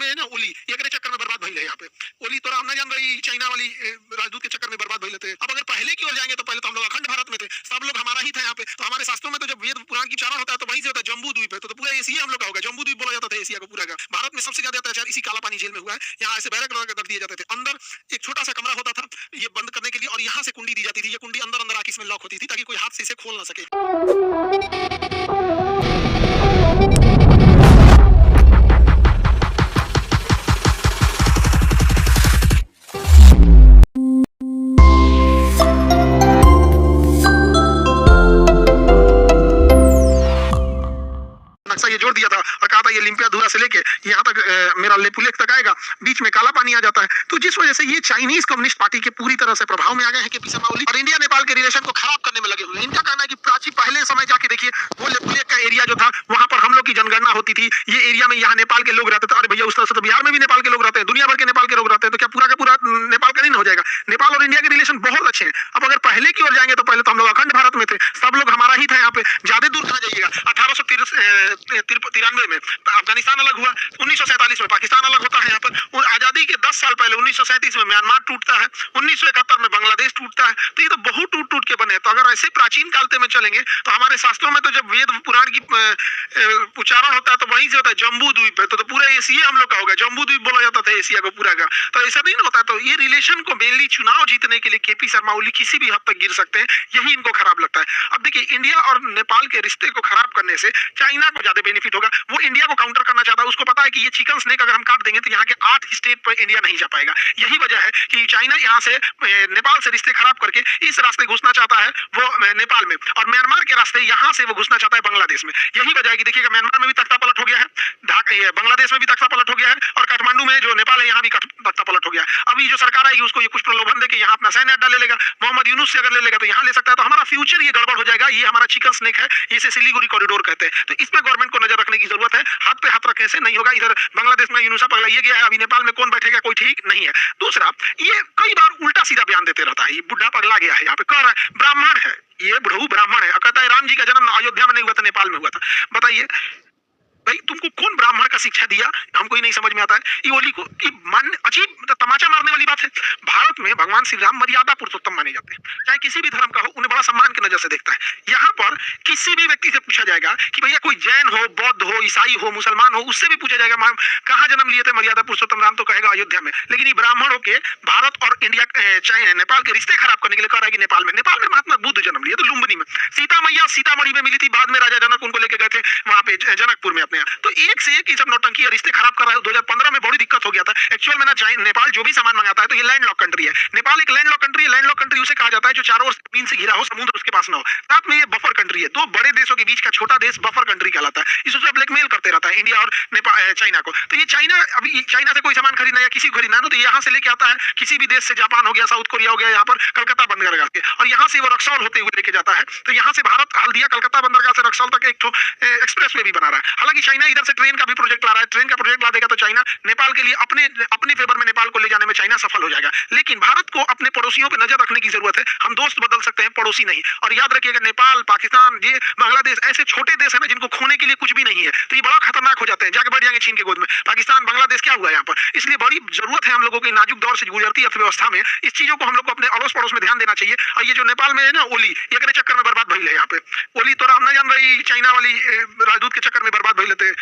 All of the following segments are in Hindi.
में ना ओली ये के चक्कर में बर्बाद भइल है। यहाँ पे ओली तोरा हम ना जान रही चाइना वाली राजदूत के चक्कर में बर्बाद भइल थे। अब अगर पहले की ओर जाएंगे तो पहले तो हम लोग अखंड भारत में थे, सब लोग हमारा ही था यहाँ पे। तो हमारे शास्त्रों में तो जब वेद पुराण की उच्चारण होता है तो वहीं से होता है जम्बू द्वीप है, तो पूरा एशिया हम लोग का होगा। जम्बू द्वीप बोला जाता था एशिया को पूरा का। भारत में सबसे ज्यादा अत्याचार इसी काला पानी जेल में हुआ है। यहाँ ऐसे बैरक लगा कर दिए जाते थे, अंदर एक छोटा सा कमरा होता था ये बंद करने के लिए, और यहाँ से कुंडी दी जाती थी। ये कुंडी अंदर अंदर आके इसमें लॉक होती थी ताकि कोई हाथ से इसे खोल ना सके। नक्शा ये जोड़ दिया था और कहा था ये लिम्पिया धुरा से लेके यहाँ तक मेरा लेपुलेख तक आएगा, बीच में काला पानी आ जाता है। तो जिस वजह से ये चाइनीज कम्युनिस्ट पार्टी के पूरी तरह से प्रभाव में आ गए हैं केपी शर्मा ओली, और इंडिया नेपाल के रिलेशन को खराब करने में लगे हुए हैं। इनका कहना है कि प्राची पहले समय जाके देखिए वो लेपुलेख का एरिया जो था वहां पर हम लोग की जनगणना होती थी, ये एरिया में यहाँ नेपाल के लोग रहते थे। अरे भैया उस तरह से तो बिहार में भी नेपाल के लोग रहते हैं, दुनिया भर के नेपाल के लोग रहते हैं, तो क्या पूरा का पूरा नेपाल का नहीं हो जाएगा? नेपाल और इंडिया के रिलेशन बहुत अच्छे हैं। अब अगर पहले की ओर जाएंगे तो पहले तो हम लोग अखंड भारत में थे, सब लोग हमारा ही था यहाँ पे, ज्यादा दूर कहाँ जाइएगा। 1893 में अफगानिस्तान अलग हुआ, 1947 में पाकिस्तान अलग होता है। यहाँ पर आजादी के 10 साल पहले 1937 में म्यांमार टूटता है, 1971 में बांग्लादेश टूटता है। तो ये तो बहुत टूट टूट के बने। तो अगर ऐसे प्राचीन कालते में चलेंगे तो हमारे शास्त्रों में तो जब वेद पुराण की उच्चारण होता है तो वहीं से होता है जम्बू द्वीप है, तो पूरा एशिया हम लोग का होगा। जम्बू द्वीप बोला जाता था एशिया को पूरा का। तो ऐसा नहीं होता। तो ये रिलेशन को मेनली चुनाव जीतने के लिए केपी शर्मा ओली किसी भी हद तक गिर सकते हैं, यही इनको खराब लगता है। अब देखिए इंडिया और नेपाल के रिश्ते को खराब करने से चाइना को ज्यादा बेनिफिट होगा। वो इंडिया को काउंटर करना चाहता है, उसको पता है कि ये चिकन स्नेक अगर हम काट देंगे तो यहाँ के 8 स्टेट पर इंडिया नहीं जा पाएगा। यही वजह है कि चाइना यहाँ से नेपाल से रिश्ते खराब करके इस रास्ते घुसना चाहता है वो नेपाल में, और म्यांमार के रास्ते यहाँ से वो घुसना चाहता है बांग्लादेश में। यही वजह है कि देखिएगा म्यांमार में भी तख्ता पलट हो गया है, बांग्लादेश में भी तख्ता पलट हो गया है, और काठमांडू में जो नेपाल है यहाँ भी तख्ता पलट हो गया है। अभी जो सरकार आएगी उसको ये कुछ प्रलोभन देके यहाँ अपना सैन्य अड्डा ले लेगा, मोहम्मद यूनुस से अगर ले लेगा तो यहाँ ले सकता है। तो हमारा फ्यूचर ये गड़बड़ हो जाएगा। ये हमारा चिकन स्नेक है, इसे सिलीगुड़ी कॉरिडोर कहते हैं। तो इस पे गवर्नमेंट को नजर रखने की जरूरत है। हाथ पे हाथ रखने से नहीं होगा। इधर बांग्लादेश में यूनुसा पगलाइए गया है, अभी नेपाल में कौन बैठेगा कोई ठीक नहीं है। दूसरा, ये कई बार उल्टा सीधा बयान देते रहता है। ये बुढ़ा पगला गया है, यहाँ पे कह रहा है ब्राह्मण है, ये बुढ़ऊ ब्राह्मण है, कहता है राम जी का जन्म अयोध्या में नहीं हुआ था, नेपाल में हुआ था। बताइए भाई तुमको कौन ब्राह्मण का शिक्षा दिया? हमको ही नहीं समझ में आता है। ये ओली को मान अजीब तमाचा मारने वाली बात है। भारत में भगवान श्री राम मर्यादा पुरुषोत्तम माने जाते हैं, चाहे किसी भी धर्म का हो, उन्हें बड़ा सम्मान की नजर से देखता है। यहाँ पर किसी भी व्यक्ति से पूछा जाएगा कि भैया कोई जैन हो, बौद्ध हो, ईसाई हो, मुसलमान हो, उससे भी पूछा जाएगा कहाँ जन्म लिए थे मर्यादा पुरुषोत्तम राम, तो कहेगा अयोध्या में। लेकिन ये ब्राह्मणों के भारत और इंडिया नेपाल के रिश्ते खराब करने के लिए कह रहा है कि नेपाल में महात्मा बुद्ध जन्म लिए तो लुम्बिनी में। सीता मैया सीतामढ़ी में मिली थी, बाद में राजा जनक उनको लेके गए थे वहां पे जनकपुर में अपने यहाँ। तो एक से एक सब नौटंकी रिश्ते खराब कर रहा है। 2015 में बड़ी दिक्कत हो गया था। एक्चुअल में ना नेपाल जो भी सामान मंगाता है तो ये लैंड लॉक कंट्री है। नेपाल एक लैंड लॉक कंट्री है। लैंड लॉक कंट्री उसे कहा जाता है जो चारों ओर जमीन से घिरा हो, समुद्र उसके पास ना हो। साथ में ये बफर कंट्री है, दो बड़े देशों के बीच का छोटा देश बफर कंट्री कहलाता है। इससे ब्लैकमेल करते रहता है इंडिया और चाइना को। तो ये चाइना अभी चाइना से कोई सामान खरीदना या किसी को खरीदना तो यहाँ से लेके आता है, किसी भी देश से, जापान हो गया, साउथ कोरिया हो गया, यहाँ पर कलकत्ता बंदरगाह के, और यहाँ से वो रक्सौल होते हुए लेके जाता है। तो यहाँ से भारत हल्दिया कलकत्ता बंदरगाह से रक्सौल तक एक एक्सप्रेस वे भी बना रहा है। हालांकि चाइना इधर से ट्रेन का भी प्रोजेक्ट ला रहा है। ट्रेन का प्रोजेक्ट ला देगा तो चाइना नेपाल के लिए अपने फेवर में नेपाल को ले जाने में चाइना सफल हो जाएगा। लेकिन भारत को अपने पड़ोसियों पर नजर रखने की जरूरत है। हम दोस्त बदल सकते हैं, पड़ोसी नहीं। और याद रखिएगा नेपाल, पाकिस्तान, ये बांग्लादेश ऐसे छोटे देश है ना जिनको खोने के लिए कुछ भी नहीं है, तो ये बड़ा खतरनाक हो जाते हैं, जाके बैठ जाएंगे चीन के गोद में। पाकिस्तान, बांग्लादेश क्या हुआ यहाँ पर? इसलिए बड़ी जरूरत है हम लोगों की नाजुक दौर से गुजरती अर्थव्यवस्था में इस चीजों को हम लोग को अपने अड़ोस पड़ोस में ध्यान देना चाहिए। और ये जो नेपाल में है ना ओली, ये के चक्कर में बर्बाद भइल है। यहाँ पे ओली तोरा हम ना जान रही चाइना वाली राजदूत के चक्कर में बर्बाद भइल थे।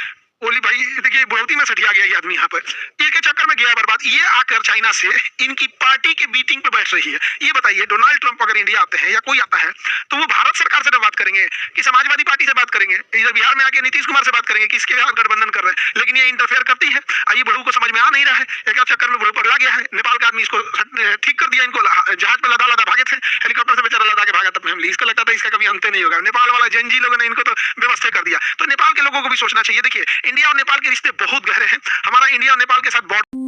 ओली भाई देखिए बुढ़ौती में सटिया गया ये आदमी यहाँ पर, ये के चक्कर में गया बर्बाद। ये आकर चाइना से इनकी पार्टी के मीटिंग पे बैठ रही है। ये बताइए डोनाल्ड ट्रंप अगर इंडिया आते हैं या कोई आता है तो वो भारत सरकार से बात करेंगे कि समाजवादी पार्टी से बात करेंगे, इधर बिहार में आके नीतीश कुमार से बात करेंगे कि इसके साथ गठबंधन कर रहे हैं। लेकिन ये इंटरफेयर करती है। ये बुढ़ऊ को समझ में आ नहीं रहा है। एक चक्कर में बुढ़ऊ पगला गया है। नेपाल का आदमी इसको ठीक कर दिया, इनको जहाज पे लदा लदा भागे थे, हेलीकॉप्टर से बेचारा लदा के भागा था फैमिली। इसको लगता था इसका कभी अंत नहीं होगा। नेपाल वाला जंजी लोगों ने इनको तो व्यवस्था कर दिया। तो नेपाल के लोगों को भी सोचना चाहिए। देखिए इंडिया और नेपाल के रिश्ते बहुत गहरे हैं। हमारा इंडिया और नेपाल के साथ बॉर्डर